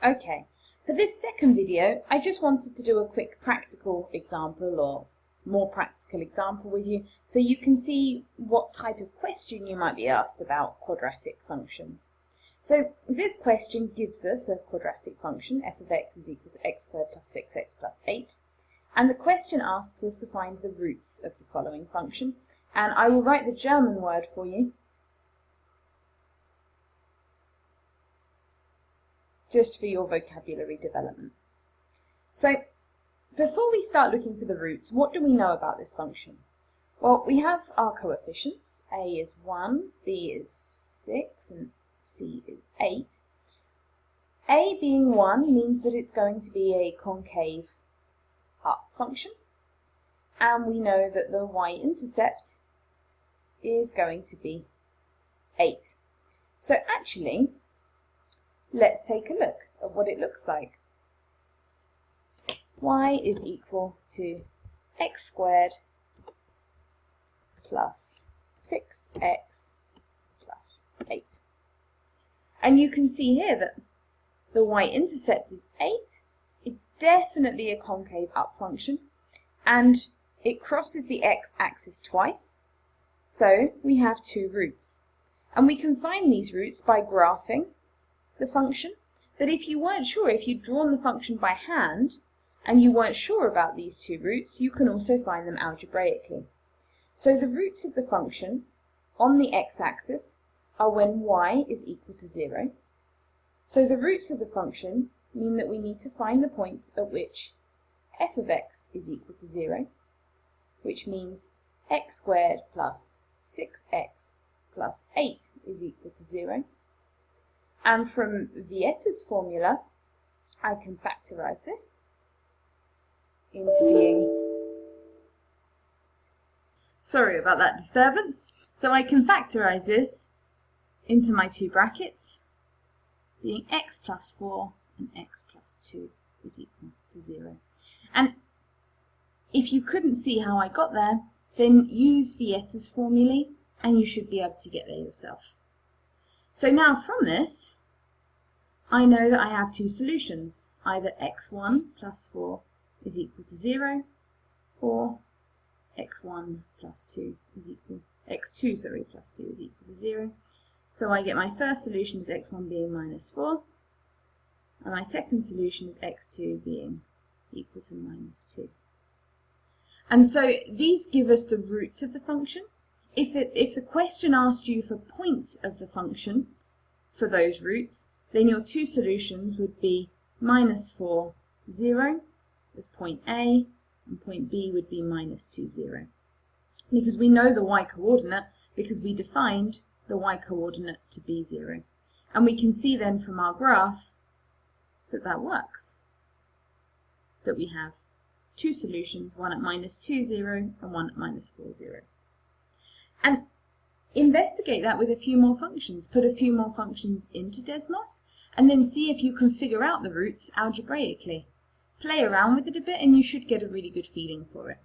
Okay, for this second video, I just wanted to do a quick practical example or more practical example with you so you can see what type of question you might be asked about quadratic functions. So this question gives us a quadratic function, f of x is equal to x squared plus 6x plus 8. And the question asks us to find the roots of the following function. And I will write the German word for you, just for your vocabulary development. So, before we start looking for the roots, what do we know about this function? Well, we have our coefficients. A is 1, B is 6, and C is 8. A being 1 means that it's going to be a concave up function. And we know that the y-intercept is going to be 8. So actually, let's take a look at what it looks like. Y is equal to x squared plus 6x plus 8. And you can see here that the y-intercept is 8. It's definitely a concave up function, and it crosses the x-axis twice. So we have two roots. And we can find these roots by graphing the function. But if you weren't sure, if you'd drawn the function by hand, and you weren't sure about these two roots, you can also find them algebraically. So the roots of the function on the x-axis are when y is equal to 0. So the roots of the function mean that we need to find the points at which f of x is equal to 0, which means x squared plus 6x plus 8 is equal to 0. And from Vietta's formula, I can factorize this into being, sorry about that disturbance, so I can factorize this into my two brackets, being x plus 4 and x plus 2 is equal to 0. And if you couldn't see how I got there, then use Vietta's formulae and you should be able to get there yourself. So now from this, I know that I have two solutions, either x1 plus 4 is equal to 0, or x1 plus 2 is equal, x2, sorry, plus 2 is equal to 0. So I get my first solution is x1 being minus 4, and my second solution is x2 being equal to minus 2. And so these give us the roots of the function. If the question asked you for points of the function for those roots, then your two solutions would be minus 4, 0, as point A, and point B would be minus 2, 0. Because we know the y-coordinate, because we defined the y-coordinate to be 0. And we can see then from our graph that that works. That we have two solutions, one at minus 2, 0, and one at minus 4, 0. And investigate that with a few more functions. Put a few more functions into Desmos, and then see if you can figure out the roots algebraically. Play around with it a bit and you should get a really good feeling for it.